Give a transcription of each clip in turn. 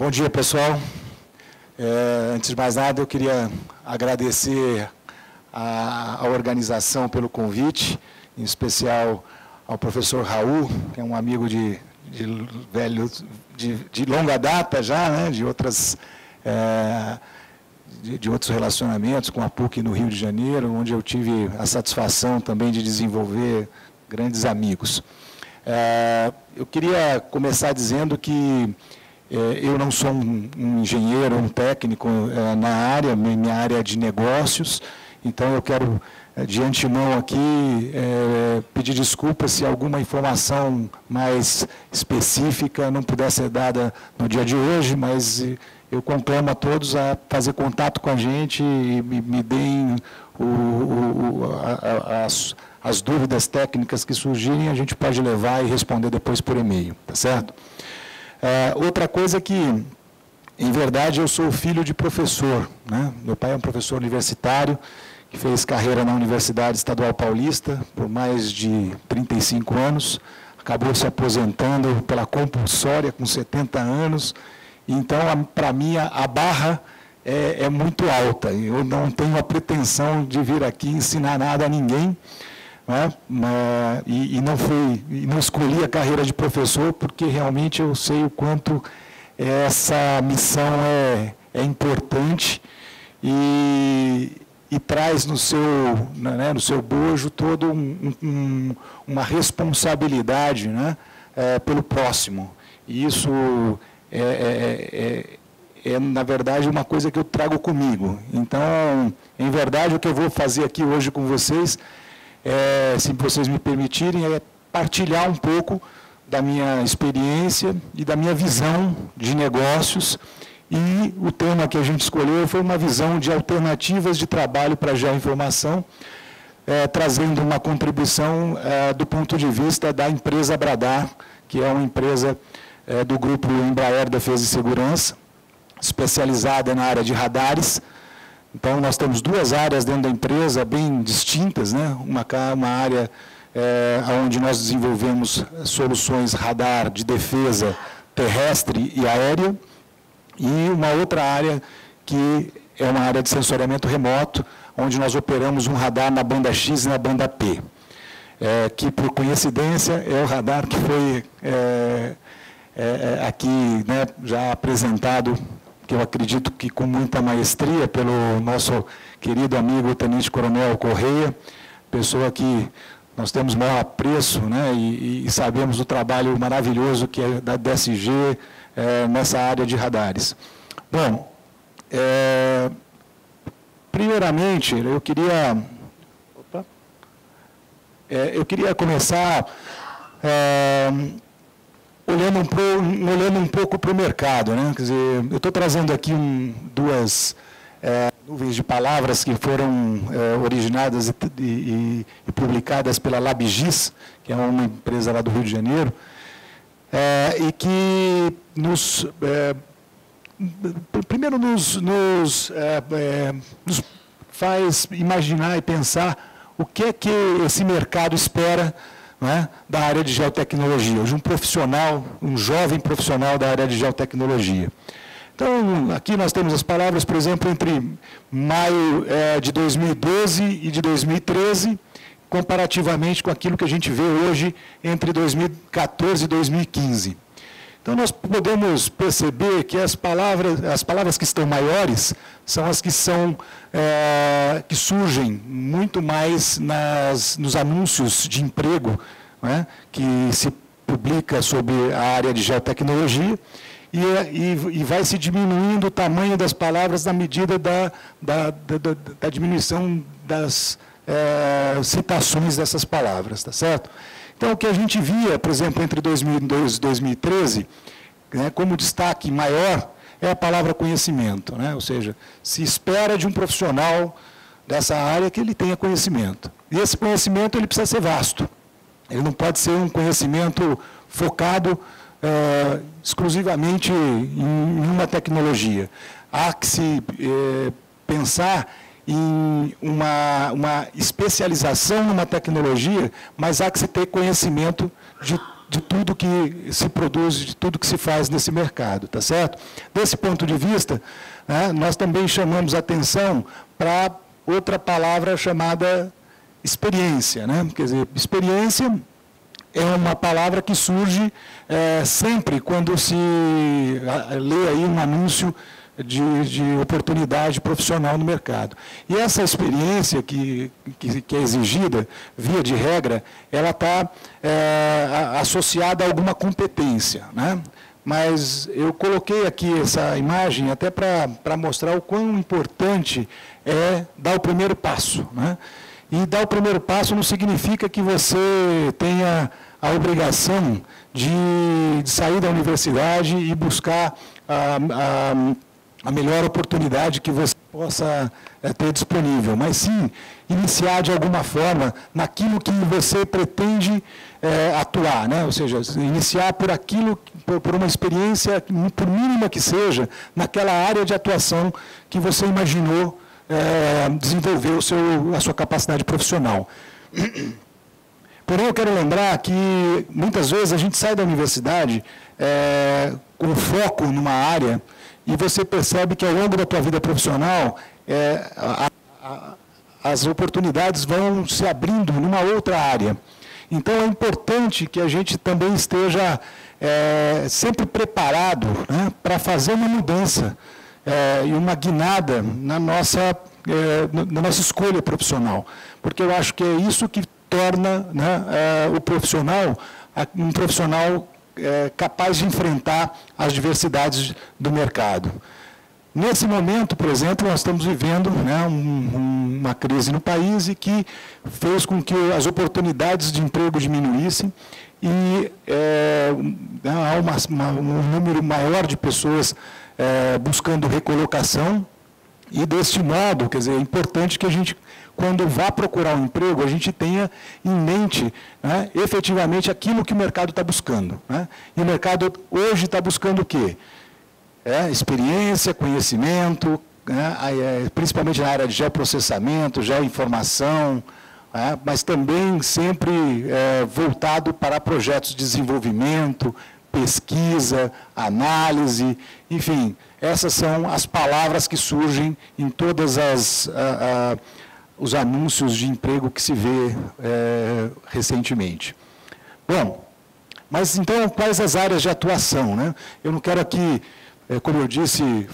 Bom dia, pessoal. Antes de mais nada, eu queria agradecer a organização pelo convite, em especial ao professor Raul, que é um amigo de longa data já, né, de outros relacionamentos com a PUC no Rio de Janeiro, onde eu tive a satisfação também de desenvolver grandes amigos. Eu queria começar dizendo que eu não sou um engenheiro, um técnico na área, minha área é de negócios, então eu quero, de antemão aqui, pedir desculpas se alguma informação mais específica não puder ser dada no dia de hoje, mas eu conclamo a todos a fazer contato com a gente e me deem as dúvidas técnicas que surgirem, a gente pode levar e responder depois por e-mail, tá certo? Outra coisa é que, em verdade, eu sou filho de professor, né? Meu pai é um professor universitário, que fez carreira na Universidade Estadual Paulista por mais de 35 anos, acabou se aposentando pela compulsória com 70 anos, então, para mim, a barra é muito alta. Eu não tenho a pretensão de vir aqui ensinar nada a ninguém, né? E não escolhi a carreira de professor porque realmente eu sei o quanto essa missão é importante e traz no seu bojo toda uma responsabilidade, né, pelo próximo. E isso na verdade, uma coisa que eu trago comigo. Então, em verdade, o que eu vou fazer aqui hoje com vocês, se vocês me permitirem, é partilhar um pouco da minha experiência e da minha visão de negócios. E o tema que a gente escolheu foi uma visão de alternativas de trabalho para a geoinformação, trazendo uma contribuição do ponto de vista da empresa Bradar, que é uma empresa do grupo Embraer Defesa e Segurança, especializada na área de radares. Então, nós temos duas áreas dentro da empresa, bem distintas, né? Uma área onde nós desenvolvemos soluções radar de defesa terrestre e aérea, e uma outra área que é uma área de sensoriamento remoto, onde nós operamos um radar na banda X e na banda P, que, por coincidência, é o radar que foi aqui, né, já apresentado, que eu acredito que com muita maestria, pelo nosso querido amigo Tenente Coronel Correia, pessoa que nós temos maior apreço, né, e sabemos o trabalho maravilhoso que é da DSG nessa área de radares. Bom, primeiramente, eu queria começar olhando um pouco para o mercado, né? Quer dizer, eu estou trazendo aqui duas nuvens de palavras que foram originadas e publicadas pela LabGIS, que é uma empresa lá do Rio de Janeiro, e que primeiro nos faz imaginar e pensar o que é que esse mercado espera, né, da área de geotecnologia, hoje um jovem profissional da área de geotecnologia. Então, aqui nós temos as palavras, por exemplo, entre maio de 2012 e de 2013, comparativamente com aquilo que a gente vê hoje entre 2014 e 2015. Então, nós podemos perceber que as palavras que estão maiores são as que surgem muito mais nos anúncios de emprego, né, que se publica sobre a área de geotecnologia, e vai se diminuindo o tamanho das palavras na medida da diminuição das citações dessas palavras, tá certo? Então, o que a gente via, por exemplo, entre 2002 e 2013, né, como destaque maior, é a palavra conhecimento, né? Ou seja, se espera de um profissional dessa área que ele tenha conhecimento. E esse conhecimento ele precisa ser vasto. Ele não pode ser um conhecimento focado exclusivamente em uma tecnologia. Há que se pensar em uma especialização numa tecnologia, mas há que se ter conhecimento de tudo que se produz, de tudo que se faz nesse mercado, tá certo? Desse ponto de vista, né, nós também chamamos atenção para outra palavra chamada experiência, né? Quer dizer, experiência é uma palavra que surge sempre quando se lê aí um anúncio de oportunidade profissional no mercado. E essa experiência que é exigida, via de regra, ela está associada a alguma competência, né? Mas eu coloquei aqui essa imagem até para mostrar o quão importante é dar o primeiro passo, né? E dar o primeiro passo não significa que você tenha a obrigação de sair da universidade e buscar a melhor oportunidade que você possa ter disponível, mas sim iniciar de alguma forma naquilo que você pretende atuar, né? Ou seja, iniciar por aquilo, por uma experiência, por mínima que seja, naquela área de atuação que você imaginou desenvolver a sua capacidade profissional. Porém, eu quero lembrar que, muitas vezes, a gente sai da universidade com foco numa área e você percebe que, ao longo da tua vida profissional, as oportunidades vão se abrindo numa outra área. Então, é importante que a gente também esteja sempre preparado, né, para fazer uma mudança e uma guinada na nossa escolha profissional. Porque eu acho que é isso que torna, né, o profissional um profissional capaz de enfrentar as diversidades do mercado. Nesse momento, por exemplo, nós estamos vivendo, né, uma crise no país e que fez com que as oportunidades de emprego diminuíssem e há um número maior de pessoas buscando recolocação. E, deste modo, quer dizer, é importante que a gente, quando vá procurar um emprego, a gente tenha em mente, né, efetivamente aquilo que o mercado está buscando, né? E o mercado hoje está buscando o quê? Experiência, conhecimento, né, principalmente na área de geoprocessamento, geoinformação, mas também sempre voltado para projetos de desenvolvimento, pesquisa, análise, enfim, essas são as palavras que surgem em todas os anúncios de emprego que se vê recentemente. Bom, mas então quais as áreas de atuação, né? Eu não quero aqui, como eu disse,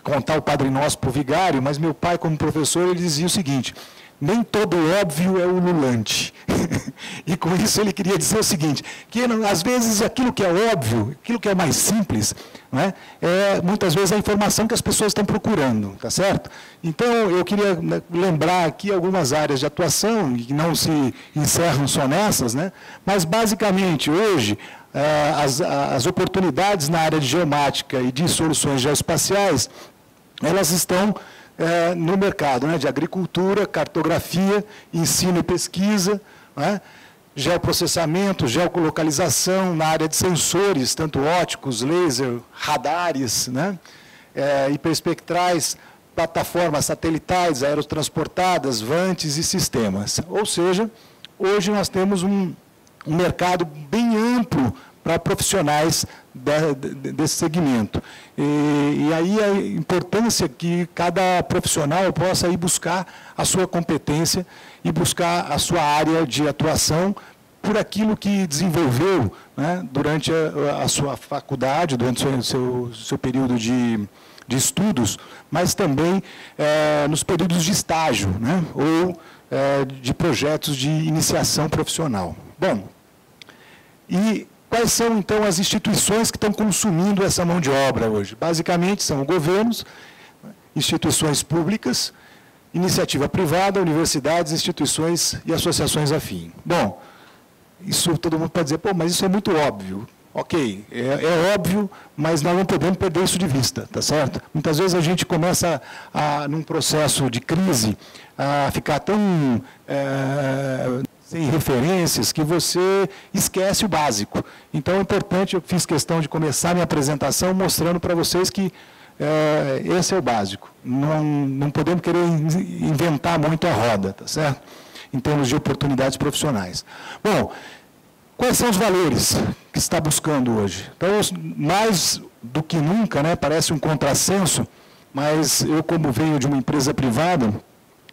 contar o Padre Nosso para o vigário, mas meu pai, como professor, ele dizia o seguinte: nem todo óbvio é ululante. E com isso ele queria dizer o seguinte, que às vezes aquilo que é óbvio, aquilo que é mais simples, né, muitas vezes a informação que as pessoas estão procurando, tá certo? Então, eu queria lembrar aqui algumas áreas de atuação, que não se encerram só nessas, né, mas basicamente hoje as oportunidades na área de geomática e de soluções geoespaciais, elas estão no mercado, né, de agricultura, cartografia, ensino e pesquisa, né, geoprocessamento, geocolocalização, na área de sensores, tanto óticos, laser, radares, né, hiperespectrais, plataformas satelitais, aerotransportadas, vantes e sistemas. Ou seja, hoje nós temos um mercado bem amplo para profissionais desse segmento. E aí a importância que cada profissional possa ir buscar a sua competência e buscar a sua área de atuação por aquilo que desenvolveu, né, durante a sua faculdade, durante o seu período de estudos, mas também nos períodos de estágio, né, ou de projetos de iniciação profissional. Bom, e quais são, então, as instituições que estão consumindo essa mão de obra hoje? Basicamente, são governos, instituições públicas, iniciativa privada, universidades, instituições e associações afins. Bom, isso todo mundo pode dizer, pô, mas isso é muito óbvio. Ok, é óbvio, mas nós não podemos perder isso de vista, tá certo? Muitas vezes a gente começa, num processo de crise, a ficar tão sem referências que você esquece o básico. Então, é importante, eu fiz questão de começar minha apresentação mostrando para vocês que esse é o básico. Não podemos querer inventar muito a roda, tá certo? em termos de oportunidades profissionais. Bom, quais são os valores que está buscando hoje? Então, mais do que nunca, né, parece um contrassenso, mas eu, como venho de uma empresa privada,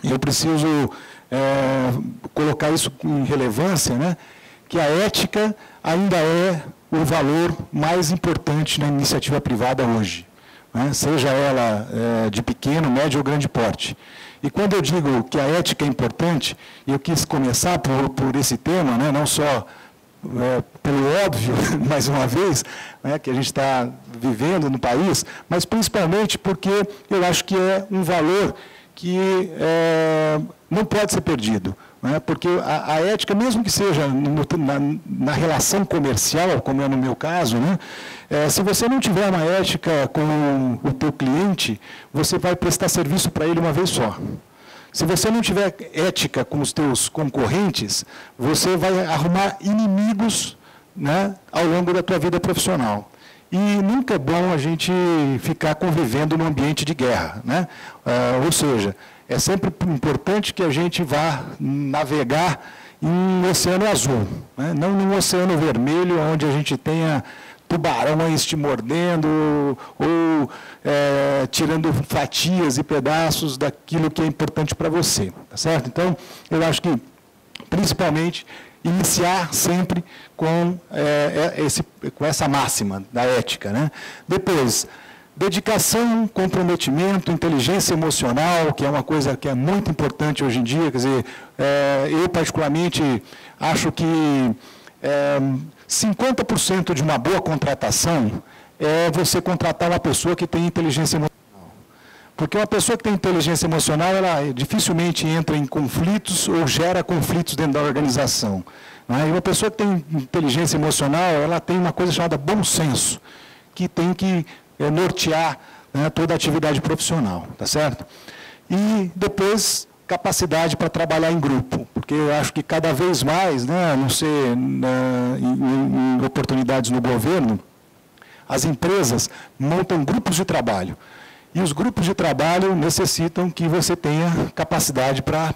eu preciso colocar isso em relevância, né, que a ética ainda é o valor mais importante na iniciativa privada hoje, né, seja ela de pequeno, médio ou grande porte. E quando eu digo que a ética é importante, eu quis começar por esse tema, né, não só pelo óbvio, mais uma vez, né, que a gente está vivendo no país, mas principalmente porque eu acho que é um valor que não pode ser perdido. Né, porque a ética, mesmo que seja na relação comercial, como é no meu caso, né, se você não tiver uma ética com o teu cliente, você vai prestar serviço para ele uma vez só. Se você não tiver ética com os teus concorrentes, você vai arrumar inimigos, né, ao longo da tua vida profissional. E nunca é bom a gente ficar convivendo num ambiente de guerra, né? Ou seja, é sempre importante que a gente vá navegar em um oceano azul, né? Não num oceano vermelho, onde a gente tenha tubarões te mordendo ou tirando fatias e pedaços daquilo que é importante para você, tá certo? Então, eu acho que, principalmente, iniciar sempre com essa máxima da ética, né? Depois, dedicação, comprometimento, inteligência emocional, que é uma coisa que é muito importante hoje em dia. Quer dizer, eu particularmente acho que 50% de uma boa contratação é você contratar uma pessoa que tem inteligência emocional. Porque uma pessoa que tem inteligência emocional, ela dificilmente entra em conflitos ou gera conflitos dentro da organização. Né? E uma pessoa que tem inteligência emocional, ela tem uma coisa chamada bom senso, que tem que nortear, né, toda a atividade profissional, tá certo? E depois, capacidade para trabalhar em grupo, porque eu acho que cada vez mais, né, não sei, em oportunidades no governo, as empresas montam grupos de trabalho. E os grupos de trabalho necessitam que você tenha capacidade para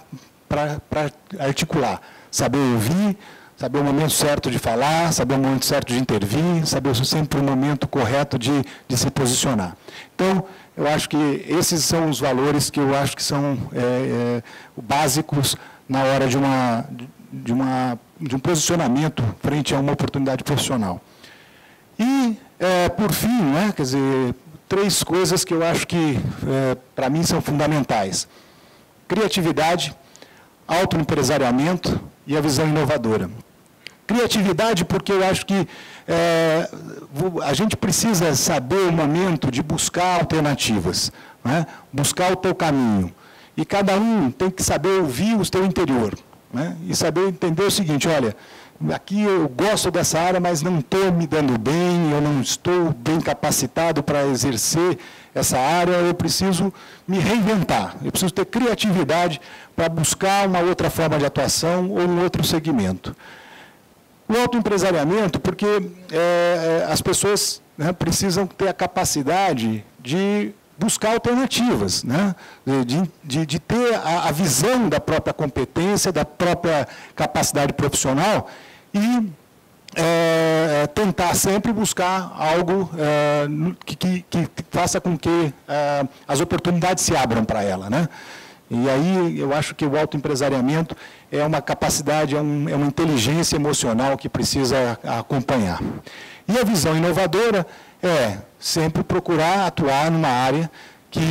articular, saber ouvir, saber o momento certo de falar, saber o momento certo de intervir, saber sempre o momento correto de se posicionar. Então, eu acho que esses são os valores que eu acho que são básicos na hora de um posicionamento frente a uma oportunidade profissional. E, por fim, né, quer dizer, 3 coisas que eu acho que, para mim, são fundamentais. Criatividade, autoempresariamento e a visão inovadora. Criatividade, porque eu acho que a gente precisa saber o momento de buscar alternativas, né? Buscar o teu caminho. E cada um tem que saber ouvir o teu interior, né? E saber entender o seguinte, olha, aqui eu gosto dessa área, mas não estou me dando bem, eu não estou bem capacitado para exercer essa área, eu preciso me reinventar, eu preciso ter criatividade para buscar uma outra forma de atuação ou um outro segmento. O autoempresariamento, porque as pessoas, né, precisam ter a capacidade de buscar alternativas, né, de ter a visão da própria competência, da própria capacidade profissional e tentar sempre buscar algo que faça com que as oportunidades se abram para ela, né? E aí eu acho que o autoempresariamento é uma capacidade, é uma inteligência emocional que precisa acompanhar. E a visão inovadora é sempre procurar atuar numa área que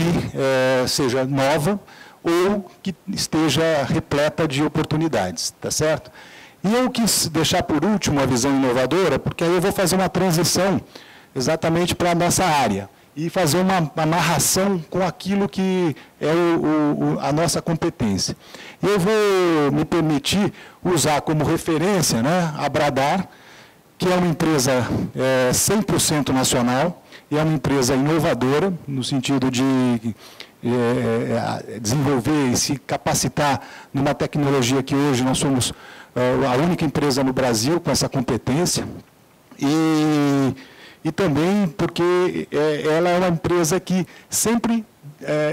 seja nova ou que esteja repleta de oportunidades, tá certo? E eu quis deixar por último a visão inovadora, porque aí eu vou fazer uma transição exatamente para a nossa área e fazer uma amarração com aquilo que é a nossa competência. Eu vou me permitir usar como referência, né, a Bradar, que é uma empresa 100% nacional, e é uma empresa inovadora, no sentido de desenvolver e se capacitar numa tecnologia que hoje nós somos a única empresa no Brasil com essa competência. E também porque ela é uma empresa que sempre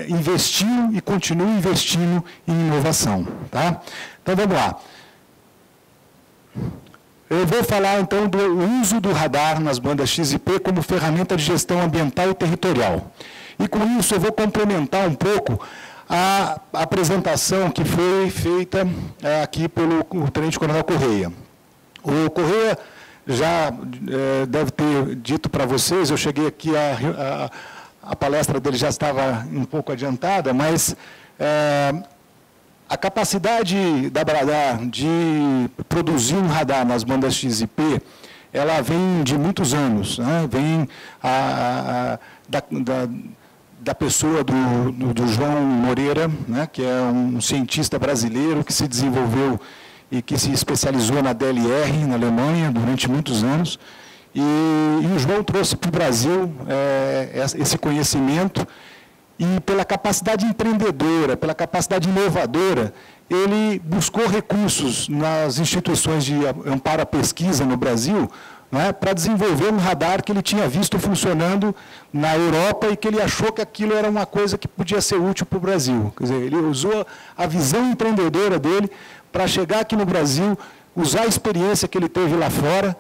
investiu e continua investindo em inovação. Tá? Então, vamos lá. Eu vou falar, então, do uso do radar nas bandas X e P como ferramenta de gestão ambiental e territorial. E, com isso, eu vou complementar um pouco a apresentação que foi feita aqui pelo Tenente Coronel Correia. O Correia já deve ter dito para vocês, eu cheguei aqui, a palestra dele já estava um pouco adiantada, mas a capacidade da Bradar de produzir um radar nas bandas X e P, ela vem de muitos anos, né? Vem da pessoa do João Moreira, né? Que é um cientista brasileiro que se desenvolveu e que se especializou na DLR, na Alemanha, durante muitos anos. E o João trouxe para o Brasil esse conhecimento e, pela capacidade empreendedora, pela capacidade inovadora, ele buscou recursos nas instituições de amparo à pesquisa no Brasil, né, para desenvolver um radar que ele tinha visto funcionando na Europa e que ele achou que aquilo era uma coisa que podia ser útil para o Brasil. Quer dizer, ele usou a visão empreendedora dele para chegar aqui no Brasil, usar a experiência que ele teve lá fora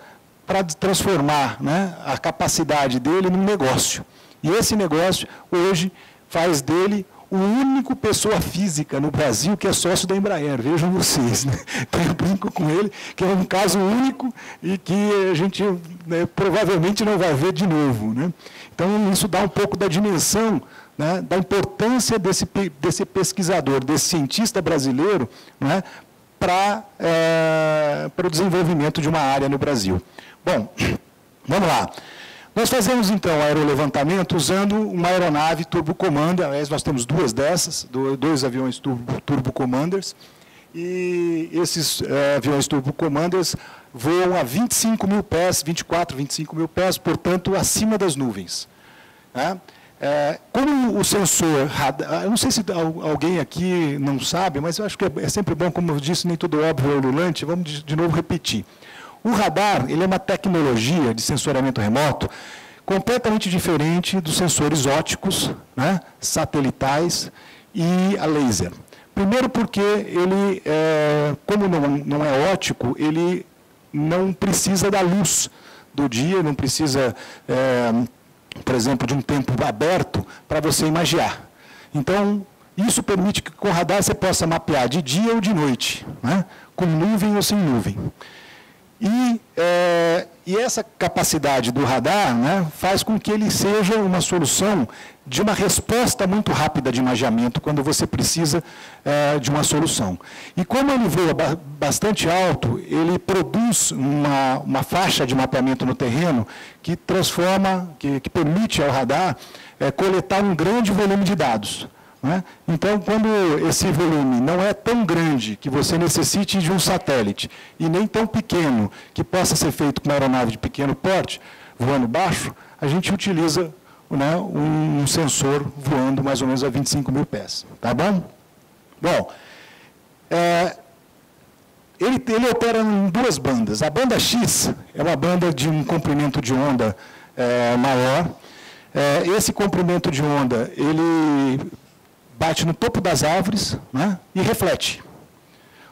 para transformar, né, a capacidade dele num negócio. E esse negócio, hoje, faz dele o único pessoa física no Brasil que é sócio da Embraer, vejam vocês. Né? Então, eu brinco com ele, que é um caso único e que a gente provavelmente não vai ver de novo. Né? Então, isso dá um pouco da dimensão, né, da importância desse pesquisador, desse cientista brasileiro, né, para o desenvolvimento de uma área no Brasil. Bom, vamos lá. Nós fazemos, então, aerolevantamento usando uma aeronave Turbo Commander. Aliás, nós temos duas dessas, dois aviões Turbo Commanders. E esses aviões Turbo Commanders voam a 25 mil pés, 24, 25 mil pés, portanto, acima das nuvens. Né? Como o sensor radar, eu não sei se alguém aqui não sabe, mas eu acho que é sempre bom, como eu disse, nem tudo óbvio é ululante, vamos de novo repetir. O radar, ele é uma tecnologia de sensoriamento remoto completamente diferente dos sensores ópticos, né, satelitais e a laser. Primeiro porque ele, como não é óptico, ele não precisa da luz do dia, não precisa, por exemplo, de um tempo aberto para você imagiar. Então, isso permite que com o radar você possa mapear de dia ou de noite, né, com nuvem ou sem nuvem. E essa capacidade do radar, né, faz com que ele seja uma solução de uma resposta muito rápida de imageamento quando você precisa de uma solução. E como ele voa bastante alto, ele produz uma faixa de mapeamento no terreno que transforma, que permite ao radar coletar um grande volume de dados. Né? Então, quando esse volume não é tão grande que você necessite de um satélite e nem tão pequeno que possa ser feito com uma aeronave de pequeno porte, voando baixo, a gente utiliza, né, um sensor voando mais ou menos a 25 mil pés. Tá bom? Bom, ele opera em duas bandas. A banda X é uma banda de um comprimento de onda maior. Esse comprimento de onda, ele bate no topo das árvores, né, e reflete.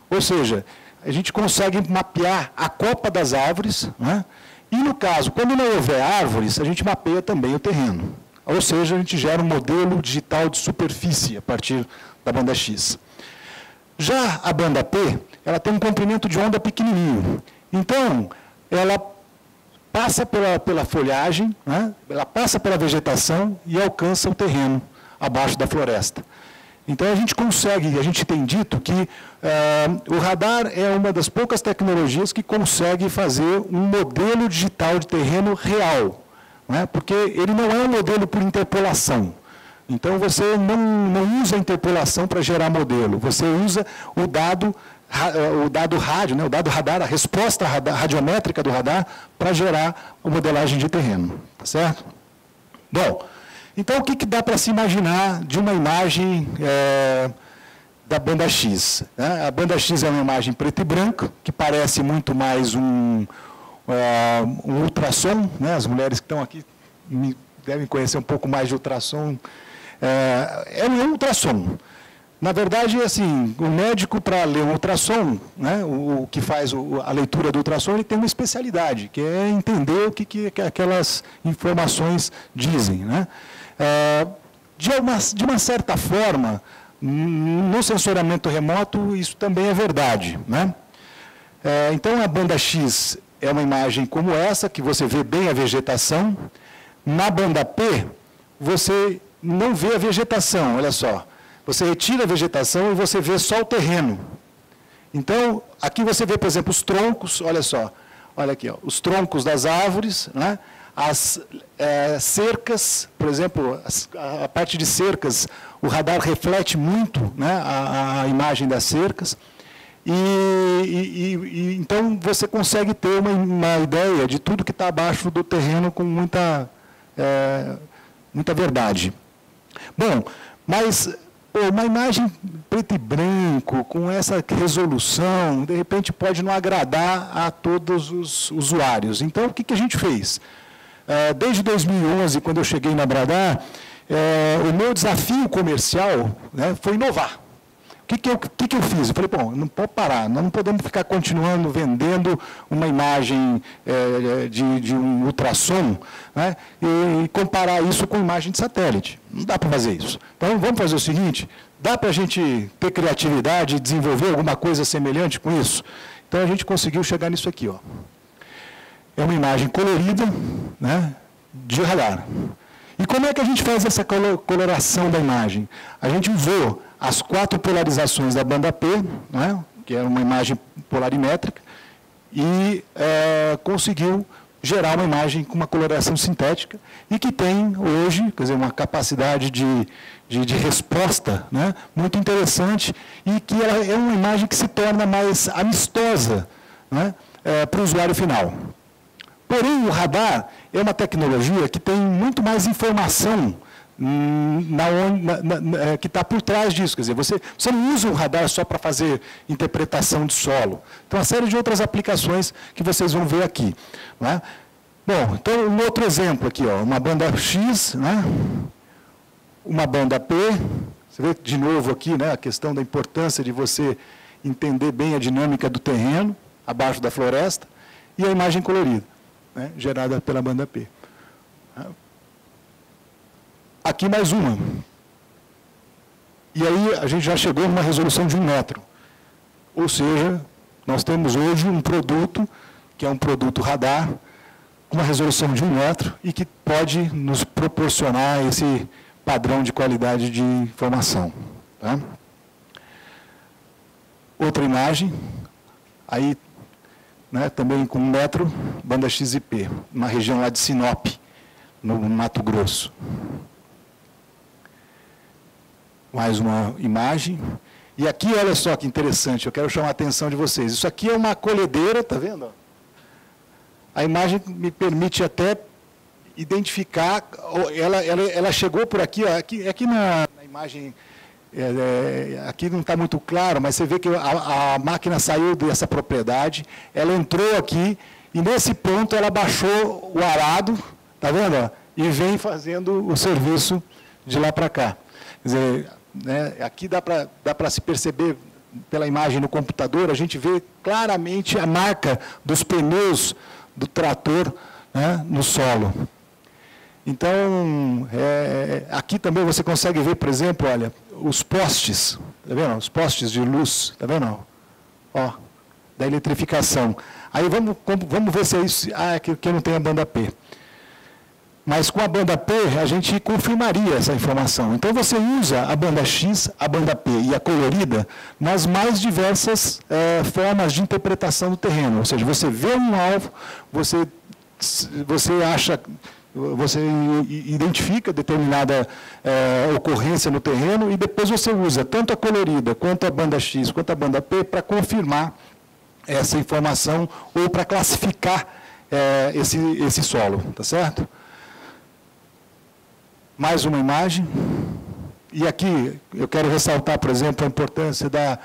Ou seja, a gente consegue mapear a copa das árvores, né, e, no caso, quando não houver árvores, a gente mapeia também o terreno. Ou seja, a gente gera um modelo digital de superfície a partir da banda X. Já a banda P, ela tem um comprimento de onda pequenininho. Então, ela passa pela folhagem, né, ela passa pela vegetação e alcança o terreno abaixo da floresta. Então, a gente tem dito que o radar é uma das poucas tecnologias que consegue fazer um modelo digital de terreno real, né? Porque ele não é um modelo por interpolação. Então, você não usa a interpolação para gerar modelo, você usa o dado rádio, né? O dado radar, a resposta radiométrica do radar para gerar a modelagem de terreno. Tá certo? Bom, então, o que dá para se imaginar de uma imagem da banda X? Né? A banda X é uma imagem preto e branco, que parece muito mais um ultrassom. Né? As mulheres que estão aqui devem conhecer um pouco mais de ultrassom. é um ultrassom. Na verdade, assim, o médico, para ler um ultrassom, né, o que faz a leitura do ultrassom, ele tem uma especialidade, que é entender o que aquelas informações dizem. Né? De uma certa forma, no sensoriamento remoto, isso também é verdade. Né? Então, a banda X é uma imagem como essa, que você vê bem a vegetação. Na banda P, você não vê a vegetação, olha só. Você retira a vegetação e você vê só o terreno. Então, aqui você vê, por exemplo, os troncos, olha só. Olha aqui, ó, os troncos das árvores, né? As cercas, por exemplo, a parte de cercas, o radar reflete muito, né, a imagem das cercas. Então, você consegue ter uma ideia de tudo que está abaixo do terreno com muita verdade. Bom, mas uma imagem preto e branco, com essa resolução, de repente pode não agradar a todos os usuários. Então, o que a gente fez? Desde 2011, quando eu cheguei na Bradar, o meu desafio comercial, né, foi inovar. O que eu fiz? Eu falei, bom, não pode parar, nós não podemos ficar continuando vendendo uma imagem de um ultrassom, né, e comparar isso com imagem de satélite. Não dá para fazer isso. Então, vamos fazer o seguinte, dá para a gente ter criatividade e desenvolver alguma coisa semelhante com isso? Então, a gente conseguiu chegar nisso aqui. Ó. É uma imagem colorida, né, de radar. E como é que a gente faz essa coloração da imagem? A gente usou as 4 polarizações da banda P, né, que é uma imagem polarimétrica, e conseguiu gerar uma imagem com uma coloração sintética e que tem hoje, quer dizer, uma capacidade de resposta, né, muito interessante, e que ela é uma imagem que se torna mais amistosa, né, para o usuário final. Porém, o radar é uma tecnologia que tem muito mais informação que está por trás disso. Quer dizer, você não usa o radar só para fazer interpretação de solo. Então, uma série de outras aplicações que vocês vão ver aqui. Não é? Bom, então, um outro exemplo aqui, ó, uma banda X, né? Uma banda P. Você vê de novo aqui, né, a questão da importância de você entender bem a dinâmica do terreno, abaixo da floresta, e a imagem colorida, né, gerada pela banda P. Aqui mais uma. E aí a gente já chegou numa resolução de 1 metro. Ou seja, nós temos hoje um produto, que é um produto radar, com uma resolução de 1 metro e que pode nos proporcionar esse padrão de qualidade de informação. Tá? Outra imagem, aí, né, também com 1 metro, banda X e P, uma região lá de Sinop, no Mato Grosso. Mais uma imagem. E aqui, olha só que interessante, eu quero chamar a atenção de vocês. Isso aqui é uma colhedeira, está vendo? A imagem me permite até identificar, ela chegou por aqui, ó, aqui na imagem, aqui não está muito claro, mas você vê que a máquina saiu dessa propriedade, ela entrou aqui, e nesse ponto ela baixou o arado, está vendo? Ó, e vem fazendo o serviço de lá para cá. Quer dizer, né, aqui dá para se perceber, pela imagem no computador, a gente vê claramente a marca dos pneus do trator, né, no solo. Então, aqui também você consegue ver, por exemplo, olha, os postes, está vendo? Os postes de luz, está vendo? Ó, da eletrificação. Aí vamos ver se é isso, que não tem a banda P. Mas com a banda P, a gente confirmaria essa informação. Então, você usa a banda X, a banda P e a colorida nas mais diversas formas de interpretação do terreno. Ou seja, você vê um alvo, você identifica determinada ocorrência no terreno e depois você usa tanto a colorida, quanto a banda X, quanto a banda P para confirmar essa informação ou para classificar esse solo. Tá certo? Mais uma imagem, e aqui eu quero ressaltar, por exemplo, a importância da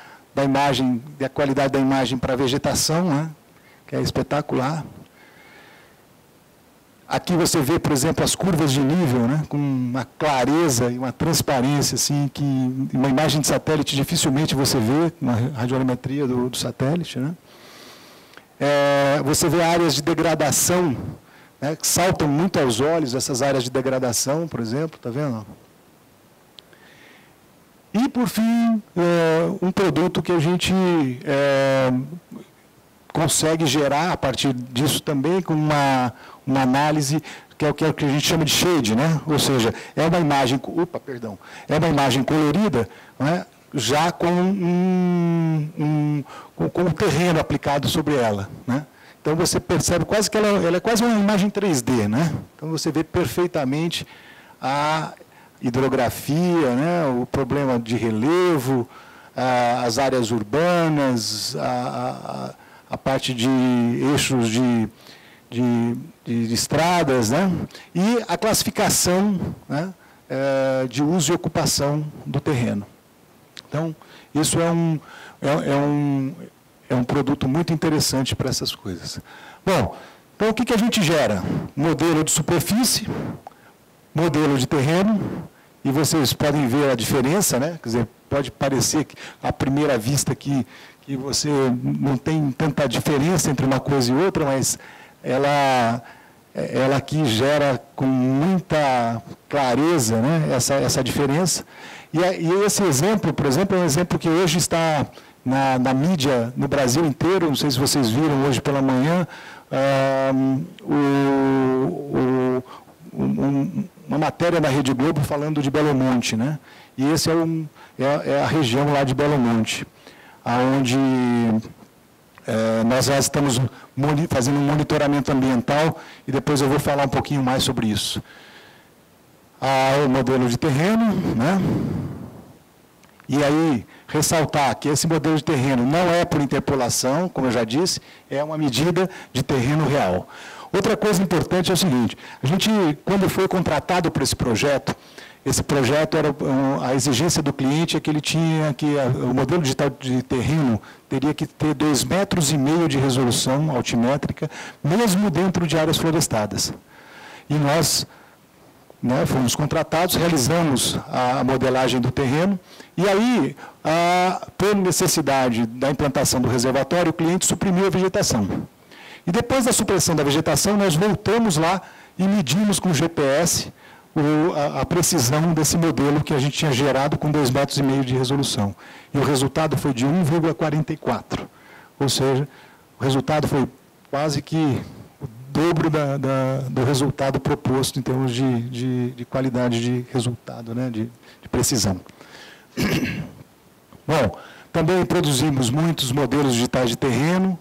imagem, da qualidade da imagem para a vegetação, né, que é espetacular. Aqui você vê, por exemplo, as curvas de nível, né, com uma clareza e uma transparência, assim, que uma imagem de satélite dificilmente você vê, uma radiometria do satélite. Né. Você vê áreas de degradação, né, que saltam muito aos olhos, essas áreas de degradação, por exemplo, está vendo? E, por fim, um produto que a gente consegue gerar, a partir disso também, com uma análise, que é o que a gente chama de shade, né? Ou seja, é uma imagem, é uma imagem colorida, né, já com o terreno aplicado sobre ela. Né? Então, você percebe quase que ela é quase uma imagem 3D. Né? Então, você vê perfeitamente a hidrografia, né, o problema de relevo, as áreas urbanas, a parte de eixos de estradas, né, e a classificação, né, de uso e ocupação do terreno. Então, isso é um produto muito interessante para essas coisas. Bom, então o que a gente gera? Modelo de superfície, modelo de terreno, e vocês podem ver a diferença, né? Quer dizer, pode parecer que, à primeira vista que você não tem tanta diferença entre uma coisa e outra, mas ela aqui gera com muita clareza, né, essa diferença. E esse exemplo, por exemplo, é um exemplo que hoje está na mídia no Brasil inteiro, não sei se vocês viram hoje pela manhã, uma matéria na Rede Globo falando de Belo Monte, né? E esse é a região lá de Belo Monte, onde nós já estamos fazendo um monitoramento ambiental, e depois eu vou falar um pouquinho mais sobre isso. O modelo de terreno, né? E aí, ressaltar que esse modelo de terreno não é por interpolação, como eu já disse, é uma medida de terreno real. Outra coisa importante é o seguinte, a gente, quando foi contratado por esse projeto era a exigência do cliente é que ele tinha que, o modelo digital de terreno teria que ter 2,5 metros de resolução altimétrica, mesmo dentro de áreas florestadas. E nós, né, fomos contratados, realizamos a modelagem do terreno, e aí, por necessidade da implantação do reservatório, o cliente suprimiu a vegetação. E depois da supressão da vegetação, nós voltamos lá e medimos com o GPS a precisão desse modelo que a gente tinha gerado com 2,5 metros de resolução. E o resultado foi de 1,44. Ou seja, o resultado foi quase que o dobro do resultado proposto em termos de qualidade de resultado, né, de precisão. Bom, também produzimos muitos modelos digitais de terreno,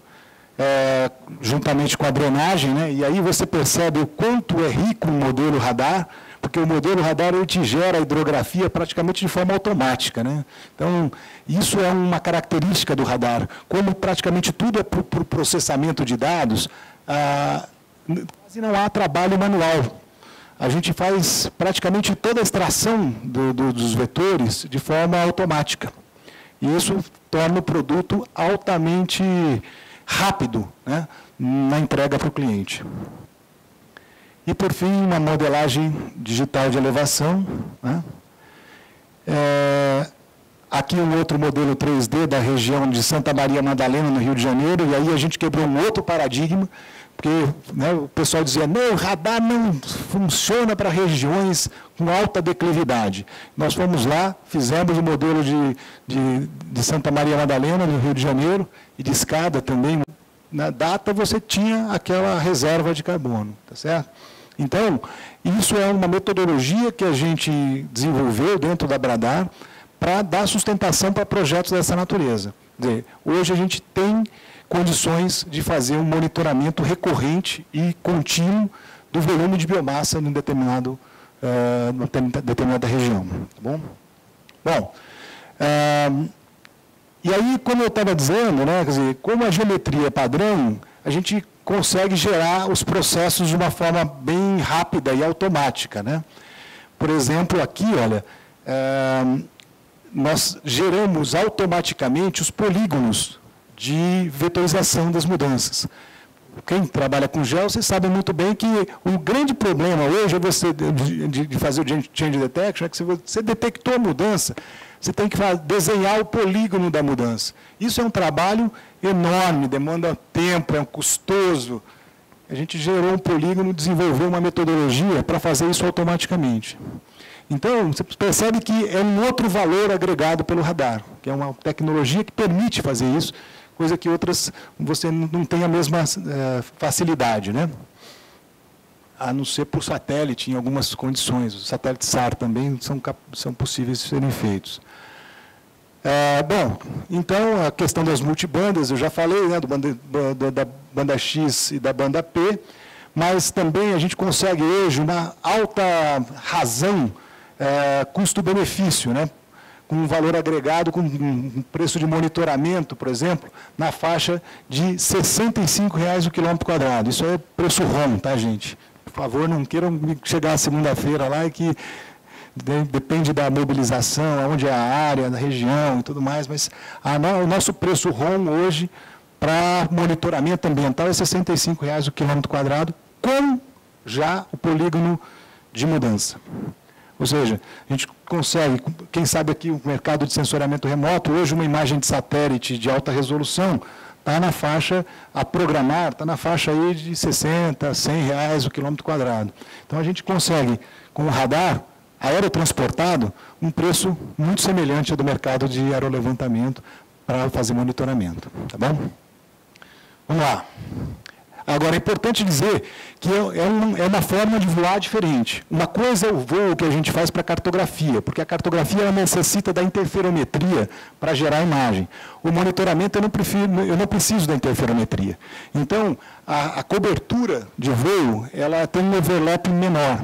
juntamente com a drenagem, né, e aí você percebe o quanto é rico o modelo radar, porque o modelo radar ele te gera a hidrografia praticamente de forma automática. Né? Então, isso é uma característica do radar. Como praticamente tudo é por processamento de dados, quase não há trabalho manual. A gente faz praticamente toda a extração dos vetores de forma automática. E isso torna o produto altamente rápido, né, na entrega para o cliente. E, por fim, uma modelagem digital de elevação. Né? Aqui um outro modelo 3D da região de Santa Maria Madalena, no Rio de Janeiro, e aí a gente quebrou um outro paradigma, porque, né, o pessoal dizia, não, o radar não funciona para regiões com alta declividade. Nós fomos lá, fizemos o modelo de Santa Maria Madalena, no Rio de Janeiro, e de escada também. Na data você tinha aquela reserva de carbono, tá certo? Então, isso é uma metodologia que a gente desenvolveu dentro da Bradar para dar sustentação para projetos dessa natureza. Quer dizer, hoje a gente tem condições de fazer um monitoramento recorrente e contínuo do volume de biomassa em determinada região. Tá bom? Bom, e aí, como eu estava dizendo, né, quer dizer, como a geometria é padrão, a gente consegue gerar os processos de uma forma bem rápida e automática. Né? Por exemplo, aqui, olha, nós geramos automaticamente os polígonos de vetorização das mudanças. quem trabalha com gel, vocês sabem muito bem que o grande problema hoje é você, de fazer o change detection, é que se você detectou a mudança, você tem que desenhar o polígono da mudança. Isso é um trabalho enorme, demanda tempo, é custoso. A gente gerou um polígono, desenvolveu uma metodologia para fazer isso automaticamente. Então, você percebe que é um outro valor agregado pelo radar, que é uma tecnologia que permite fazer isso, coisa que outras você não tem a mesma facilidade, né? A não ser por satélite, em algumas condições. Os satélites SAR também são possíveis de serem feitos. Bom, então, a questão das multibandas, eu já falei, né, da banda X e da banda P, mas também a gente consegue hoje uma alta razão custo-benefício, né? Com um valor agregado, com um preço de monitoramento, por exemplo, na faixa de R$ 65,00 o quilômetro quadrado. Isso é preço ROM, tá, gente? Por favor, não queiram chegar segunda-feira lá e que depende da mobilização, onde é a área, da região e tudo mais, mas o nosso preço ROM hoje para monitoramento ambiental é R$ 65,00 o quilômetro quadrado, com já o polígono de mudança. Ou seja, a gente consegue, quem sabe aqui o mercado de sensoriamento remoto, hoje uma imagem de satélite de alta resolução está na faixa, a programar, está na faixa aí de R$ 60, R$ 100 o quilômetro quadrado. Então a gente consegue, com o radar aerotransportado, um preço muito semelhante ao do mercado de aerolevantamento para fazer monitoramento. Tá bom? Vamos lá. Agora, é importante dizer que é uma forma de voar diferente. Uma coisa é o voo que a gente faz para cartografia, porque a cartografia ela necessita da interferometria para gerar a imagem. O monitoramento, eu não preciso da interferometria. Então, a cobertura de voo ela tem um overlap menor.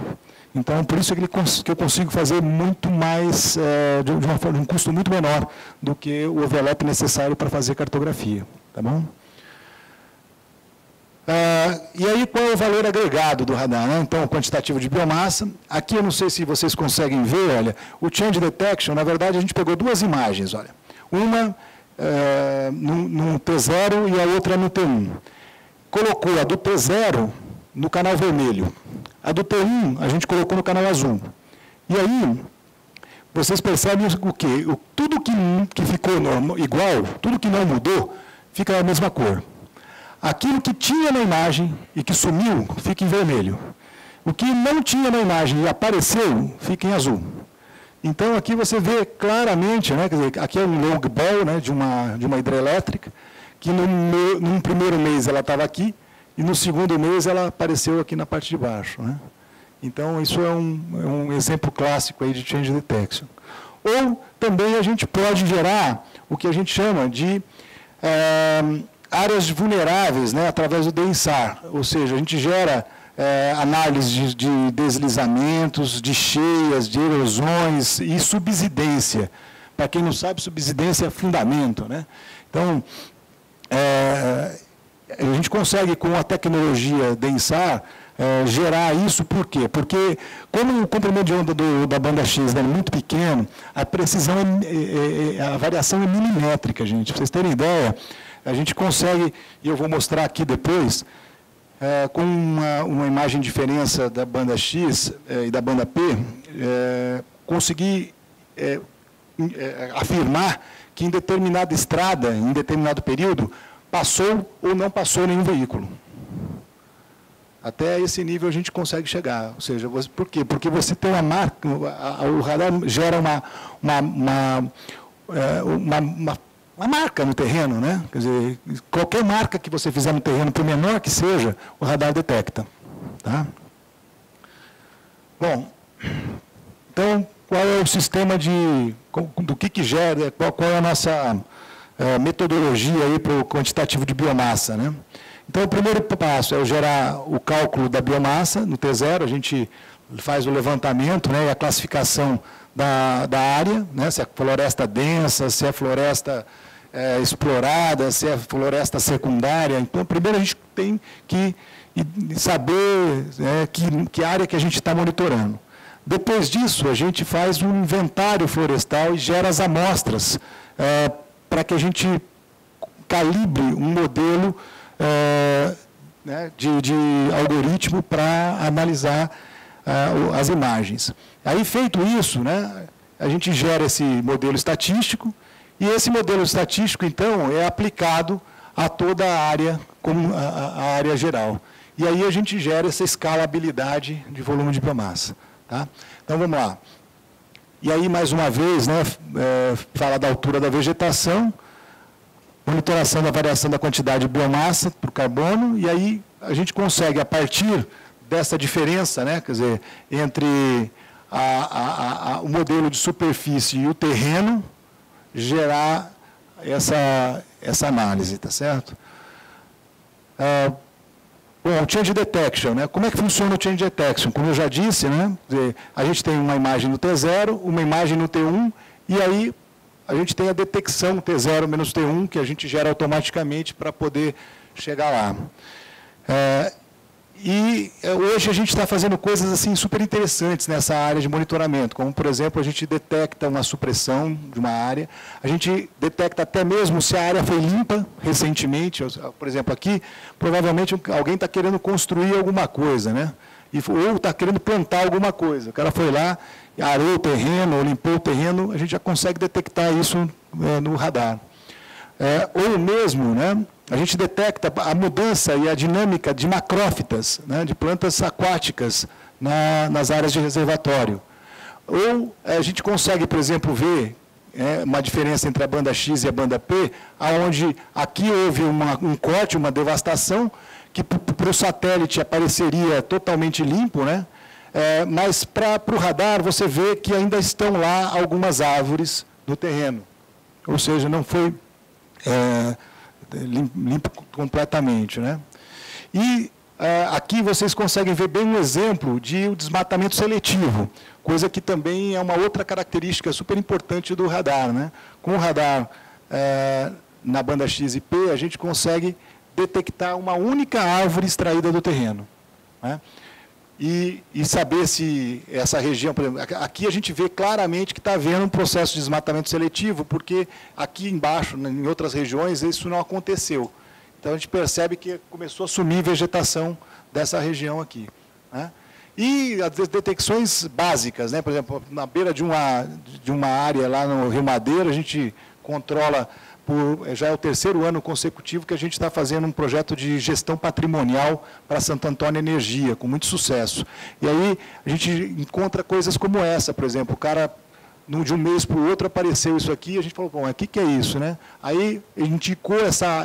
Então, por isso que eu consigo fazer muito mais, de um custo muito menor do que o overlap necessário para fazer cartografia. Tá bom? E aí, qual é o valor agregado do radar, né? Então, o quantitativo de biomassa. Aqui, eu não sei se vocês conseguem ver, olha, o change detection, na verdade, a gente pegou duas imagens, olha. Uma no T0 e a outra no T1. Colocou a do T0 no canal vermelho. A do T1, a gente colocou no canal azul. E aí, vocês percebem o quê? Tudo que ficou igual, tudo que não mudou, fica a mesma cor. Aquilo que tinha na imagem e que sumiu, fica em vermelho. O que não tinha na imagem e apareceu, fica em azul. Então, aqui você vê claramente, né, quer dizer, aqui é um long ball, né, de uma hidrelétrica, que num primeiro mês ela estava aqui, e no segundo mês ela apareceu aqui na parte de baixo. Né? Então, isso é um exemplo clássico aí de change detection. Ou também a gente pode gerar o que a gente chama de áreas vulneráveis, né, através do DENSAR, ou seja, a gente gera análise de deslizamentos, de cheias, de erosões e subsidência. Para quem não sabe, subsidência é fundamento. Né? Então, a gente consegue, com a tecnologia DENSAR, gerar isso, por quê? Porque, como o comprimento de onda da banda X é muito pequeno, a precisão, a variação é milimétrica, gente. Para vocês terem ideia, a gente consegue, e eu vou mostrar aqui depois, com uma imagem de diferença da banda X e da banda P, conseguir afirmar que em determinada estrada, em determinado período, passou ou não passou nenhum veículo. Até esse nível a gente consegue chegar. Ou seja, por quê? Porque você tem uma marca, o radar gera uma marca no terreno, né? Quer dizer, qualquer marca que você fizer no terreno, por menor que seja, o radar detecta. Tá? Bom, então, qual é o sistema do que gera, qual é a nossa metodologia aí para o quantitativo de biomassa, né? Então, o primeiro passo é gerar o cálculo da biomassa no T0, a gente faz o levantamento, né, e a classificação da área, né, se é floresta densa, se é floresta explorada, se é floresta secundária. Então, primeiro a gente tem que saber que área que a gente está monitorando. Depois disso, a gente faz um inventário florestal e gera as amostras para que a gente calibre um modelo né, de algoritmo para analisar as imagens. Aí, feito isso, né, a gente gera esse modelo estatístico, e esse modelo estatístico, então, é aplicado a toda a área, como a área geral. E aí a gente gera essa escalabilidade de volume de biomassa. Tá? Então, vamos lá. E aí, mais uma vez, né, fala da altura da vegetação, monitoração da variação da quantidade de biomassa para o carbono, e aí a gente consegue, a partir dessa diferença, né, quer dizer, entre o modelo de superfície e o terreno, gerar essa análise, tá certo? Bom, o Change Detection, né? Como é que funciona o Change Detection? Como eu já disse, né, a gente tem uma imagem no T0, uma imagem no T1, e aí a gente tem a detecção T0 menos T1, que a gente gera automaticamente para poder chegar lá. E hoje a gente está fazendo coisas assim super interessantes nessa área de monitoramento, como, por exemplo, a gente detecta uma supressão de uma área, a gente detecta até mesmo se a área foi limpa recentemente, por exemplo, aqui, provavelmente alguém está querendo construir alguma coisa, né? Ou está querendo plantar alguma coisa. O cara foi lá, arou o terreno, ou limpou o terreno, a gente já consegue detectar isso no radar. Ou mesmo, né, a gente detecta a mudança e a dinâmica de macrófitas, né, de plantas aquáticas nas áreas de reservatório. Ou a gente consegue, por exemplo, ver uma diferença entre a banda X e a banda P, onde aqui houve um corte, uma devastação, que para o satélite apareceria totalmente limpo, né, mas para o radar você vê que ainda estão lá algumas árvores no terreno. Ou seja, não foi limpo completamente, né? E aqui vocês conseguem ver bem um exemplo de desmatamento seletivo, coisa que também é uma outra característica super importante do radar, né? Com o radar na banda X e P, a gente consegue detectar uma única árvore extraída do terreno, né? E saber se essa região, por exemplo, aqui a gente vê claramente que está havendo um processo de desmatamento seletivo, porque aqui embaixo, em outras regiões, isso não aconteceu. Então, a gente percebe que começou a sumir vegetação dessa região aqui, né? E as detecções básicas, né? Por exemplo, na beira de uma área lá no Rio Madeira, a gente controla, já é o 3º ano consecutivo que a gente está fazendo um projeto de gestão patrimonial para Santo Antônio Energia, com muito sucesso. E aí a gente encontra coisas como essa, por exemplo, o cara, de um mês para o outro, apareceu isso aqui, e a gente falou, bom, o que é isso, né? Aí a gente indicou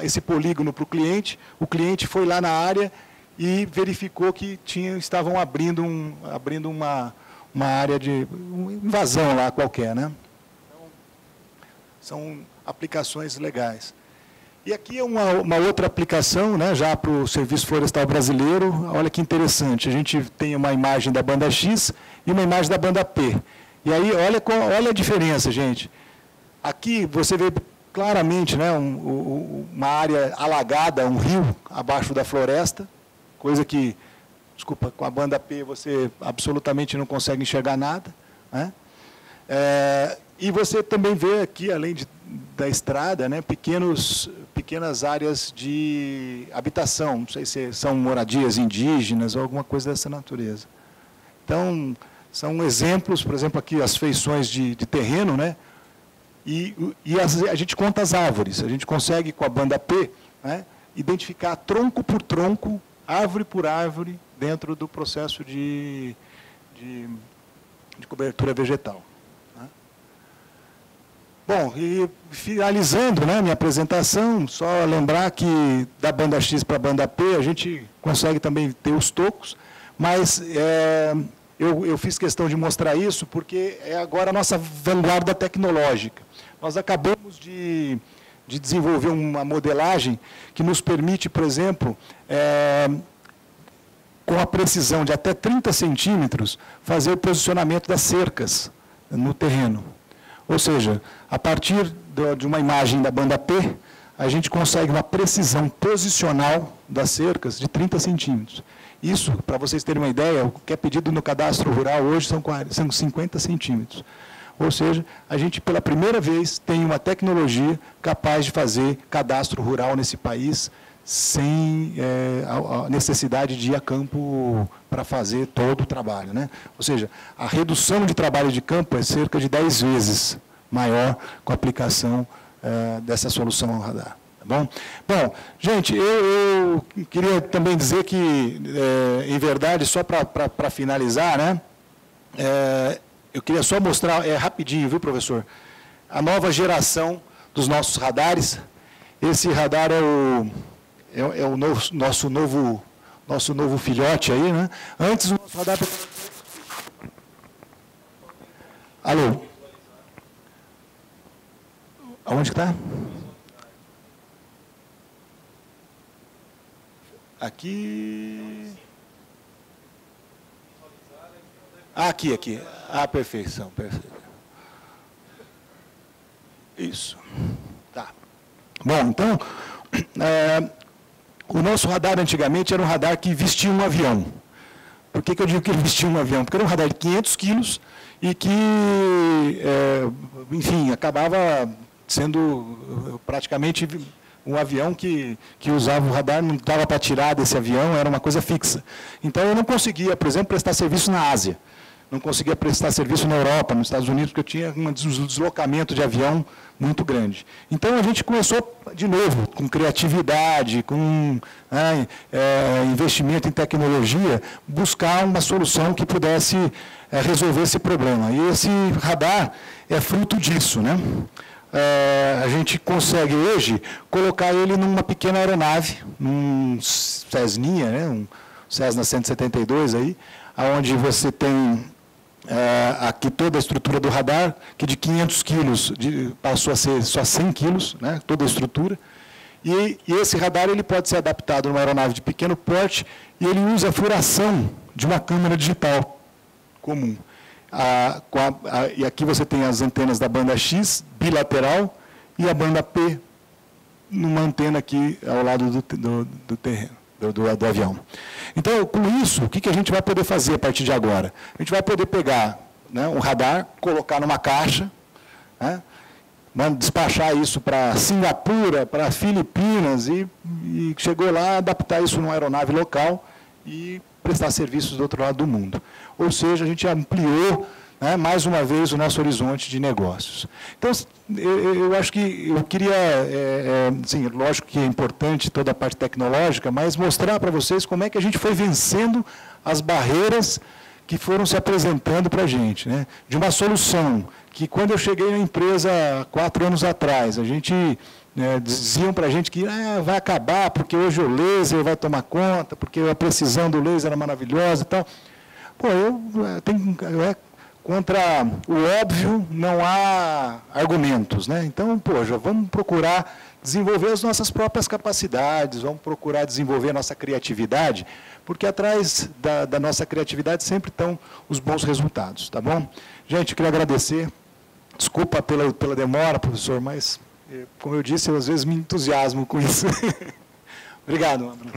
esse polígono para o cliente foi lá na área e verificou que estavam abrindo uma área de invasão lá qualquer, né? Então, são aplicações legais. E aqui é uma outra aplicação, né, já para o Serviço Florestal Brasileiro. Olha que interessante, a gente tem uma imagem da banda X e uma imagem da banda P. E aí, olha a diferença, gente. Aqui você vê claramente, né, uma área alagada, um rio abaixo da floresta, coisa que, desculpa, com a banda P você absolutamente não consegue enxergar nada, né? E você também vê aqui, além da estrada, né, pequenas áreas de habitação, não sei se são moradias indígenas ou alguma coisa dessa natureza. Então, são exemplos, por exemplo, aqui as feições de terreno, né, e a gente conta as árvores, a gente consegue, com a banda P, né, identificar tronco por tronco, árvore por árvore, dentro do processo de cobertura vegetal. Bom, e finalizando, né, minha apresentação, só lembrar que da banda X para a banda P a gente consegue também ter os tocos, mas eu fiz questão de mostrar isso porque é agora a nossa vanguarda tecnológica. Nós acabamos de desenvolver uma modelagem que nos permite, por exemplo, com a precisão de até 30 centímetros, fazer o posicionamento das cercas no terreno. Ou seja, a partir de uma imagem da banda P, a gente consegue uma precisão posicional das cercas de 30 centímetros. Isso, para vocês terem uma ideia, o que é pedido no cadastro rural hoje são 50 centímetros. Ou seja, a gente, pela primeira vez, tem uma tecnologia capaz de fazer cadastro rural nesse país sem a necessidade de ir a campo para fazer todo o trabalho, né? Ou seja, a redução de trabalho de campo é cerca de 10 vezes maior com a aplicação dessa solução ao radar. Tá bom? Bom, gente, eu queria também dizer que, em verdade, só para finalizar, né? Eu queria só mostrar, rapidinho, viu, professor? A nova geração dos nossos radares. Esse radar é o nosso novo filhote aí, né? Antes o nosso radar... Alô? Aonde que está? Aqui... aqui. Perfeição, perfeito. Isso. Tá. Bom, então, o nosso radar antigamente era um radar que vestia um avião. Por que eu digo que ele vestia um avião? Porque era um radar de 500 quilos e que, enfim, acabava sendo praticamente um avião que usava o radar, não dava para tirar desse avião, era uma coisa fixa. Então, eu não conseguia, por exemplo, prestar serviço na Ásia. Não conseguia prestar serviço na Europa, nos Estados Unidos, porque eu tinha um deslocamento de avião muito grande. Então, a gente começou, de novo, com criatividade, com investimento em tecnologia, buscar uma solução que pudesse resolver esse problema. E esse radar é fruto disso, né? A gente consegue, hoje, colocar ele numa pequena aeronave, num Cessninha, né? Um Cessna 172, aí, onde você tem... aqui toda a estrutura do radar, que de 500 quilos passou a ser só 100 quilos, né, toda a estrutura. E esse radar ele pode ser adaptado numa aeronave de pequeno porte e ele usa a furação de uma câmera digital comum. E aqui você tem as antenas da banda X, bilateral, e a banda P, numa antena aqui ao lado do terreno. Do avião. Então, com isso, o que a gente vai poder fazer a partir de agora? A gente vai poder pegar, né, um radar, colocar numa caixa, né, despachar isso para Singapura, para Filipinas, e chegou lá, adaptar isso numa aeronave local e prestar serviços do outro lado do mundo. Ou seja, a gente ampliou, né, mais uma vez, o nosso horizonte de negócios. Então, eu acho que eu queria, sim, lógico que é importante toda a parte tecnológica, mas mostrar para vocês como é que a gente foi vencendo as barreiras que foram se apresentando para a gente, né? De uma solução que, quando eu cheguei na empresa 4 anos atrás, a gente... diziam para a gente que vai acabar, porque hoje o laser vai tomar conta, porque a precisão do laser era maravilhosa e tal. Pô, contra o óbvio não há argumentos, né? Então, poxa, vamos procurar desenvolver as nossas próprias capacidades, vamos procurar desenvolver a nossa criatividade, porque atrás da nossa criatividade sempre estão os bons resultados, tá bom? Gente, eu queria agradecer. Desculpa pela demora, professor, mas, como eu disse, eu às vezes me entusiasmo com isso. Obrigado, Bruno.